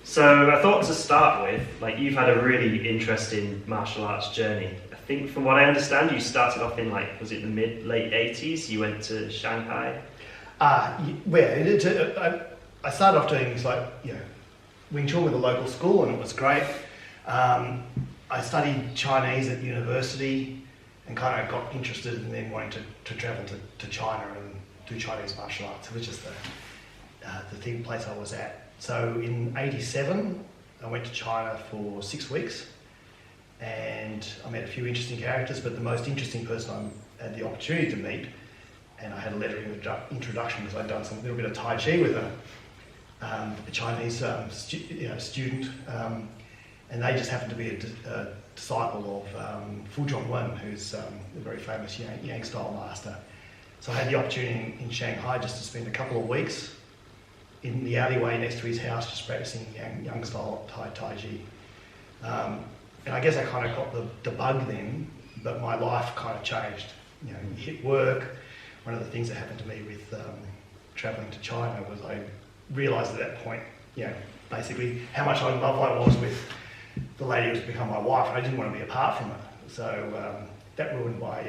So I thought to start with, like you've had a really interesting martial arts journey. I think from what I understand, you started off in like, was it the late 80s? You went to Shanghai? I started off doing things like, Wing Chun with a local school, and it was great. I studied Chinese at university and kind of got interested in then wanting to travel to China and do Chinese martial arts. It was just the place I was at. So in '87, I went to China for 6 weeks, and I met a few interesting characters, but the most interesting person I had the opportunity to meet, and I had a letter of introduction because I'd done a little bit of Taiji with a Chinese student, and they just happened to be a disciple of Fu Zhongwen, who's a very famous Yang Style master. So I had the opportunity in Shanghai just to spend a couple of weeks in the alleyway next to his house, just practicing Yang Style Taiji. And I guess I kind of got the bug then, but my life kind of changed. Hit work. One of the things that happened to me with travelling to China was I realised at that point, basically how much in love I was with the lady who's become my wife, and I didn't want to be apart from her. So that ruined my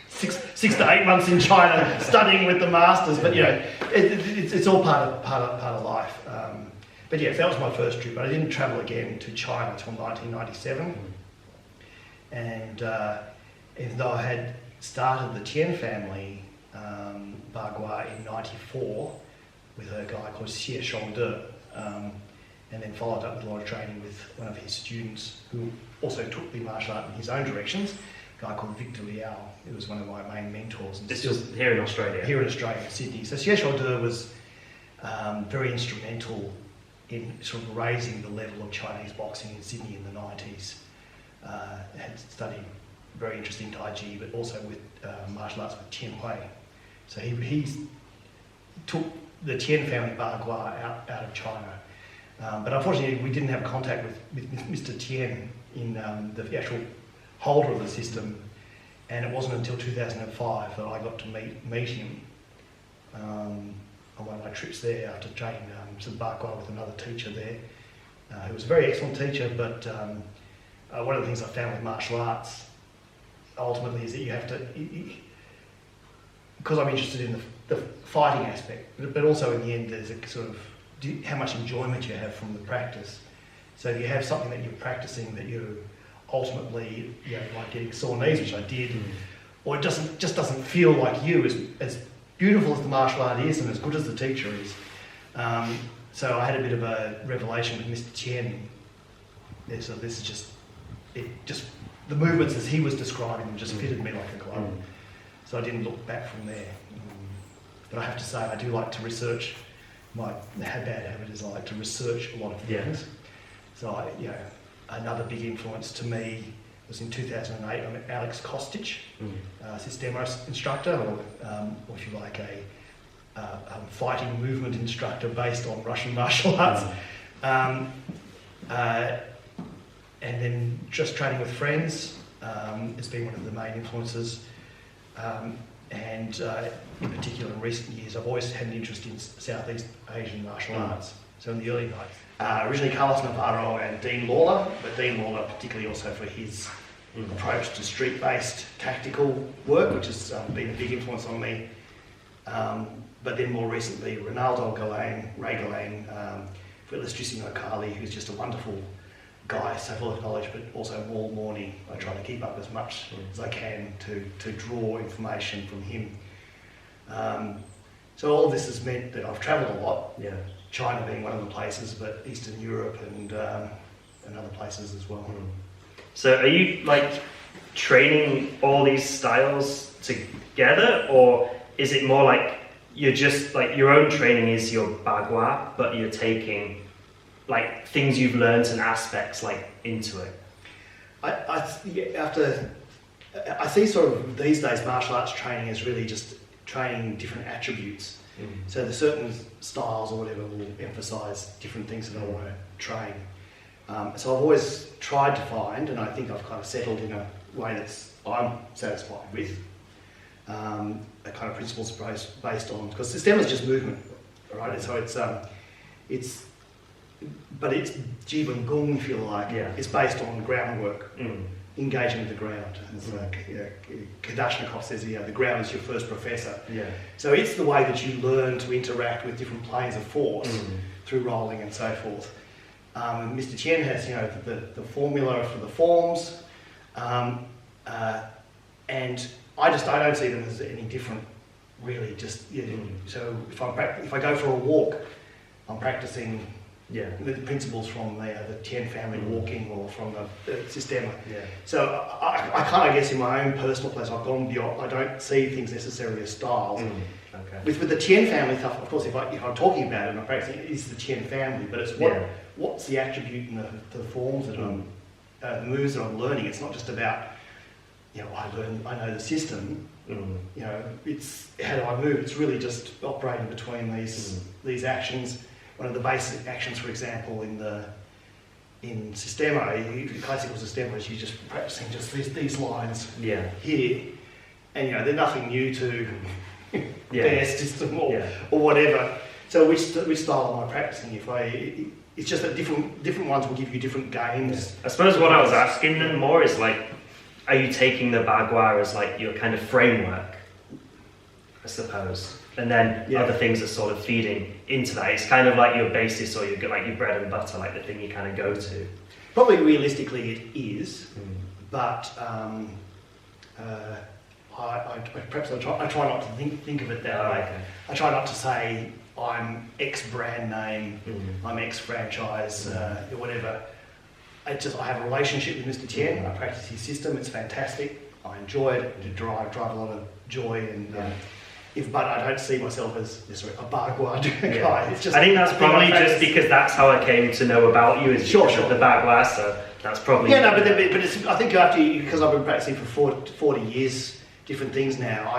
6 to 8 months in China studying with the masters. But it's all part of life. But yes, that was my first trip. But I didn't travel again to China until 1997. And even though I had started the Tian family, Ba Gua, in '94 with a guy called Xie Shongde, and then followed up with a lot of training with one of his students who also took the martial art in his own directions, a guy called Victor Liao. He was one of my main mentors. This was here in Australia? Here in Australia, Sydney. So Xie Shongde was very instrumental in sort of raising the level of Chinese boxing in Sydney in the 90s. Had studied very interesting Taiji, but also with martial arts with Tian Hui. So he took the Tian family Ba Gua out of China. But unfortunately, we didn't have contact with Mr. Tian in the actual holder of the system, and it wasn't until 2005 that I got to meet him on one of my trips there after training some Ba Gua with another teacher there, who was a very excellent teacher. But one of the things I found with martial arts ultimately is that you have to, because I'm interested in the fighting aspect, but also in the end there's a sort of how much enjoyment you have from the practice. So if you have something that you're practicing that you ultimately, like getting sore knees, which I did, or it just doesn't feel like you, as beautiful as the martial art is and as good as the teacher is. So I had a bit of a revelation with Mr. Chen. So this is the movements as he was describing them just fitted me like a glove. So I didn't look back from there. But I have to say, I do like to research. My bad habit is I like to research a lot of things. So another big influence to me was in 2008. I met Alex Kostic, Systema instructor, or if you like, a fighting movement instructor based on Russian martial arts. And then just training with friends has been one of the main influences. And in particular in recent years, I've always had an interest in Southeast Asian martial arts. So in the early days, originally Carlos Navarro and Dean Lawler, but Dean Lawler particularly also for his approach to street-based tactical work, which has been a big influence on me. But then more recently, Ronaldo Galang, Ray Galang, Phyllis Okali, who's just a wonderful guy, so full of knowledge, but also all morning I try to keep up as much as I can to draw information from him. So all of this has meant that I've travelled a lot, China being one of the places, but Eastern Europe and other places as well. So are you like training all these styles together, or is it more like you're just like your own training is your Ba Gua, but you're taking like things you've learned and aspects like into it? I see sort of these days martial arts training as really just training different attributes. So there's certain styles or whatever will emphasise different things that I want to train. So I've always tried to find, and I think I've kind of settled in a way that's I'm satisfied with, a kind of principles based on, because Systema is just movement, right? So it's but it's Jibun Gung, if you like. Yeah. It's based on groundwork, Mm. engaging with the ground. It's Kadashnikov says, the ground is your first professor. Yeah. So it's the way that you learn to interact with different planes of force Mm. through rolling and so forth. Mr. Tian has, the formula for the forms, and I don't see them as any different, really. So if I go for a walk, I'm practicing the principles from the Tian family walking or from the Systema. Yeah. So I kind of guess in my own personal place, I've gone beyond. I don't see things necessarily as styles. Mm. Okay. With the Tian family stuff, of course, if I'm talking about it and I'm practicing, it is the Tian family, but it's what's the attribute and the forms that the moves that I'm learning. It's not just about, I know the system. Mm. It's how do I move? It's really just operating between these actions. One of the basic actions, for example, in Systema, classical Systema, is you're just practicing just these lines here, and they're nothing new to their system or whatever. So which style am I practicing? It's just that different ones will give you different gains. I suppose what I was asking then more is like, are you taking the Ba Gua as like your kind of framework, I suppose, and then other things are sort of feeding into that. It's kind of like your basis or your bread and butter, like the thing you kind of go to. Probably realistically it is, but I try not to think of it that way. Okay. I try not to say I'm X brand name, I'm X franchise, whatever. I have a relationship with Mr. Tian. I practice his system. It's fantastic. I enjoy it. I drive a lot of joy, and but I don't see myself as necessarily a Ba Gua guy. It's just, I think that's probably just because that's how I came to know about you, is because of the Ba Gua, so that's probably... Yeah, no, but it's, I think because I've been practicing for 40 years, different things now,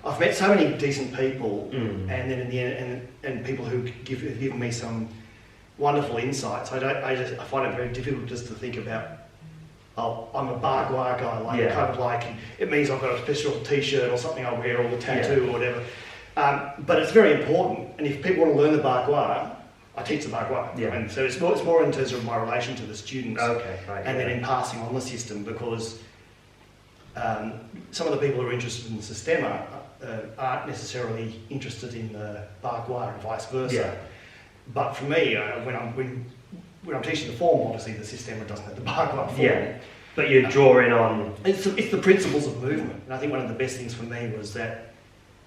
I've met so many decent people, and then in the end, and people who have given me some wonderful insights. I find it very difficult just to think about, I'm a Ba Gua guy, kind of like, it means I've got a special t-shirt or something I wear, or a tattoo or whatever. But it's very important, and if people want to learn the Ba Gua, I teach the Ba Gua. And so it's more in terms of my relation to the students, and then in passing on the system, because some of the people who are interested in the Systema aren't necessarily interested in the Ba Gua and vice versa. But for me, when I'm teaching the form, obviously the Systema doesn't have the Ba Gua form. Yeah, but you're drawing on... It's the principles of movement. And I think one of the best things for me was that,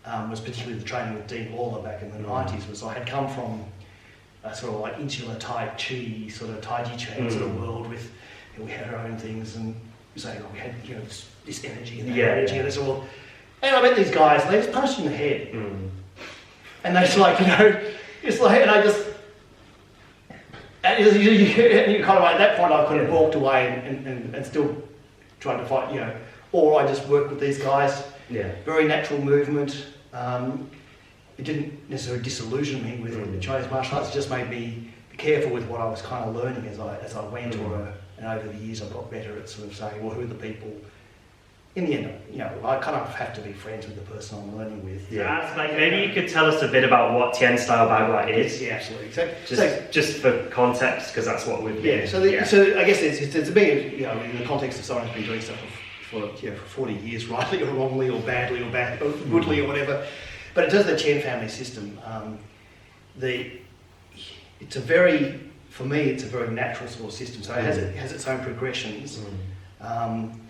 was particularly the training with Dean Lawler back in the 90s, was I had come from a sort of like insular Taiji, sort of Taiji Chuan sort of world with, we had our own things, and saying, we had this energy and that energy, and it's all... And I met these guys, and they just punched in the head. And they just like, it's like, and I just... And you kind of like, at that point I could have walked away and still tried to fight, or I just worked with these guys. Very natural movement. It didn't necessarily disillusion me with the Chinese martial arts. It just made me be careful with what I was kind of learning as I went, and over the years I got better at sort of saying, well, who are the people? In the end, I kind of have to be friends with the person I'm learning with. Maybe you could tell us a bit about what Tian Style Ba Gua is. Yeah, absolutely. So, just for context, because that's what we've been. So I guess it's a big, in the context of someone who's been doing stuff for 40 years, rightly or wrongly or badly or goodly or whatever. But in terms of the Tian family system, it's a very natural sort of system. So it has its own progressions. And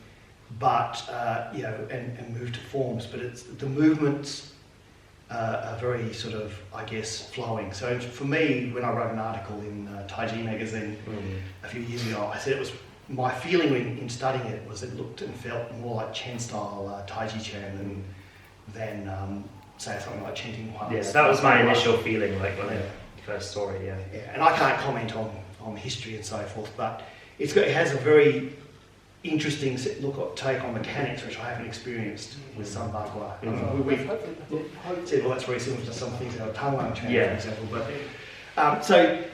move to forms, but the movements are very sort of, I guess, flowing. So for me, when I wrote an article in Taiji magazine a few years ago, I said it was my feeling in studying it was it looked and felt more like Tian Style Taiji Chuan than say something like Chen Tinghua. Yeah, that was my initial feeling, like when I first saw it. And I can't comment on history and so forth, but it has a very interesting take on mechanics, which I haven't experienced with some Ba Gua. We've said, well, that's very similar to some things in our tongue line chain, for example. But so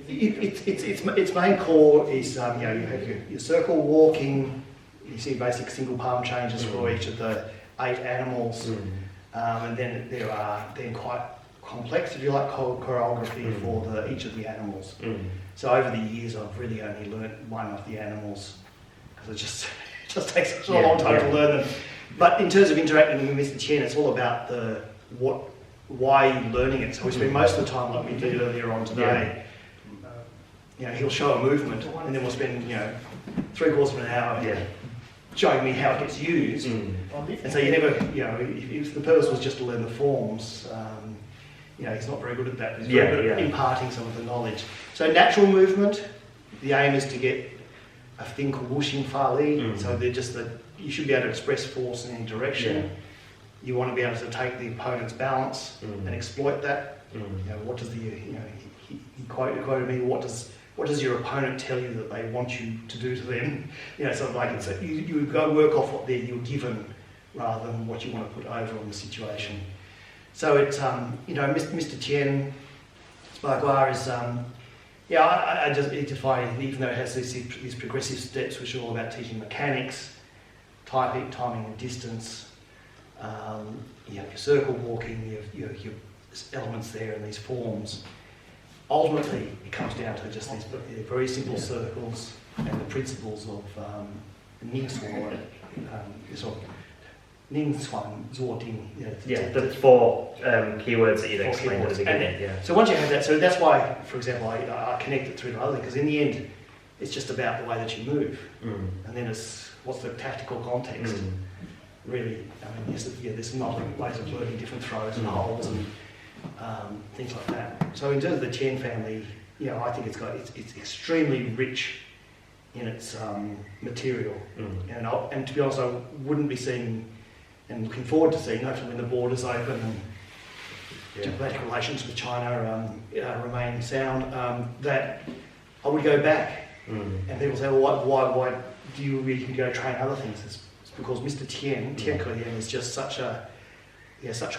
its main core is you have your circle walking. You see basic single palm changes for each of the 8 animals, and then there are quite complex, if you like, choreography for each of the animals. So over the years, I've really only learnt one of the animals because it just takes such a long time to learn them. But in terms of interacting with Mr. Tian, it's all about why you're learning it. So we spend most of the time, like we did earlier on today. He'll show a movement, and then we'll spend 3/4 of an hour showing me how it gets used. And so you never, if the purpose was just to learn the forms, he's not very good at that. He's very good at imparting some of the knowledge. So natural movement, the aim is to get a thing called wuxing fa li. So they're just you should be able to express force in any direction. You want to be able to take the opponent's balance and exploit that. What does he quoted me, what does your opponent tell you that they want you to do to them? Sort of like you go work off what you're given rather than what you want to put over on the situation. So it's Mr. Tian Ba Gua is I just find, even though it has these progressive steps which are all about teaching mechanics, typing, timing and distance, your circle walking, your elements there and these forms. Ultimately, it comes down to just these very simple circles and the principles of Ning Suan, Ning Suan, Zuo Ding. The four keywords that you'd explained at the beginning. So once you have that, so that's why, for example, I connect it through to other things, because in the end, it's just about the way that you move, and then it's what's the tactical context. Really, there's multiple ways of learning different throws and holds and things like that. So in terms of the Tian family, I think it's extremely rich in its material, and to be honest, I wouldn't be seeing and looking forward to seeing, hopefully when the borders open and diplomatic relations with China remain sound, that I would go back. And people say, well, why do you really go train other things? It's because Mr. Tian Klian is just such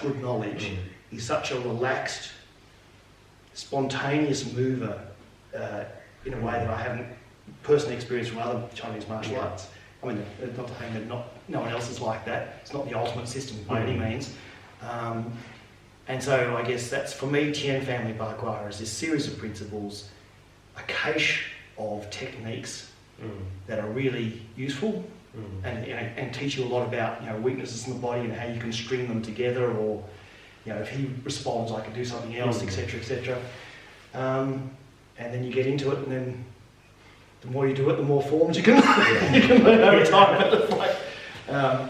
good knowledge. He's such a relaxed, spontaneous mover in a way that I haven't personally experienced from other Chinese martial arts. I mean, not to say that no one else is like that. It's not the ultimate system by any means. And so I guess that's, for me, Tian family Ba Gua is this series of principles, a cache of techniques that are really useful and teach you a lot about weaknesses in the body and how you can string them together, or if he responds, I can do something else, etc., etc. And then you get into it, and then the more you do it, the more forms you can you can learn over time.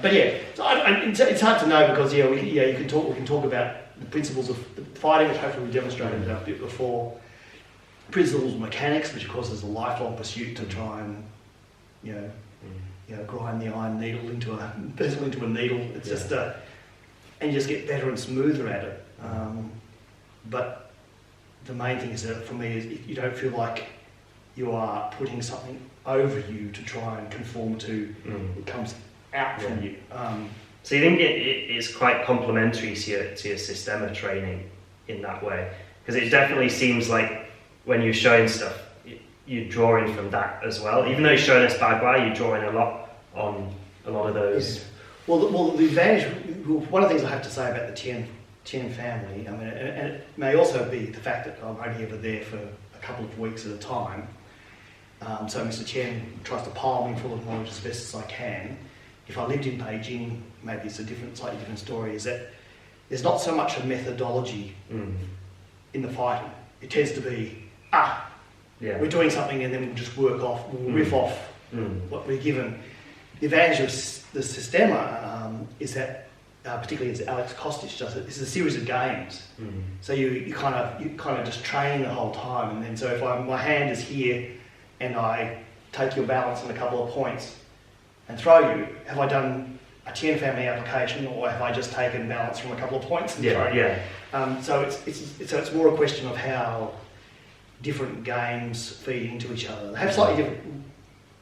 But it's hard to know because we can talk about the principles of fighting, which hopefully we demonstrated a bit before. Principles of mechanics, which of course is a lifelong pursuit to try and grind the iron needle into a bezel into a needle. It's just and you just get better and smoother at it. But the main thing is that for me is you don't feel like you are putting something over you to try and conform to. It comes out from you. So you think it is quite complementary to your Systema training in that way? Because it definitely seems like when you're showing stuff, you're drawing from that as well. Even though you're showing us Ba Gua, you're drawing a lot on a lot of those. Yes. Well, the advantage, one of the things I have to say about the Tian family, I mean, and it may also be the fact that I'm only ever there for a couple of weeks at a time. So Mr. Tian tries to pile me full of knowledge as best as I can. If I lived in Beijing, maybe it's a slightly different story, is that there's not so much a methodology in the fighting. It tends to be, we're doing something and then we'll just we'll riff off what we're given. The advantage of the Systema is that, particularly as Alex Kostic does it, this is a series of games. So you kind of just train the whole time, and then so if my hand is here and I take your balance on a couple of points and throw you, have I done a Tian family application, or have I just taken balance from a couple of points and thrown you? So it's more a question of how different games feed into each other. They have slightly different,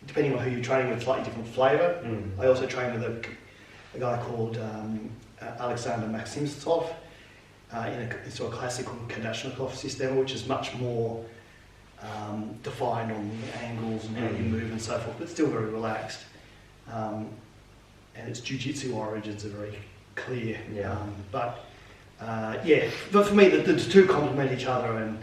depending on who you're training with, slightly different flavour. I also train with a guy called Alexander Maximtsov in a sort of classical Kadashnikov system, which is much more defined on the angles and how you move and so forth, but still very relaxed. And its jiu-jitsu origins are very clear. But Yeah, but for me, the two complement each other, and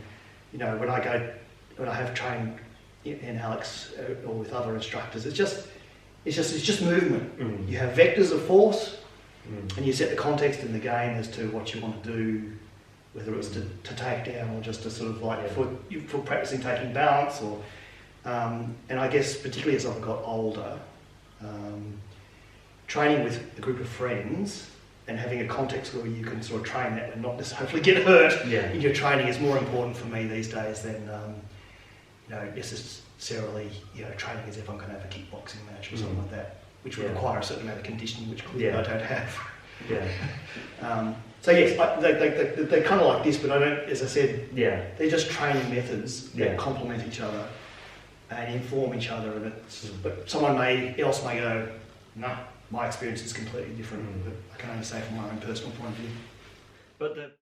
you know, when I have trained in Alex or with other instructors, it's just movement. Mm. You have vectors of force, and you set the context in the game as to what you want to do, whether it's to take down or just to sort of like for practicing taking balance, or and I guess particularly as I've got older, training with a group of friends and having a context where you can sort of train that and not necessarily get hurt in your training is more important for me these days than you know, necessarily, you know, training as if I'm going to have a kickboxing match or something like that, which would require a certain amount of conditioning, which clearly I don't have. So yes, they're kind of like this, but I don't, as I said, they're just training methods that complement each other and inform each other. And but someone else may go, no, my experience is completely different. But I can only say from my own personal point of view. But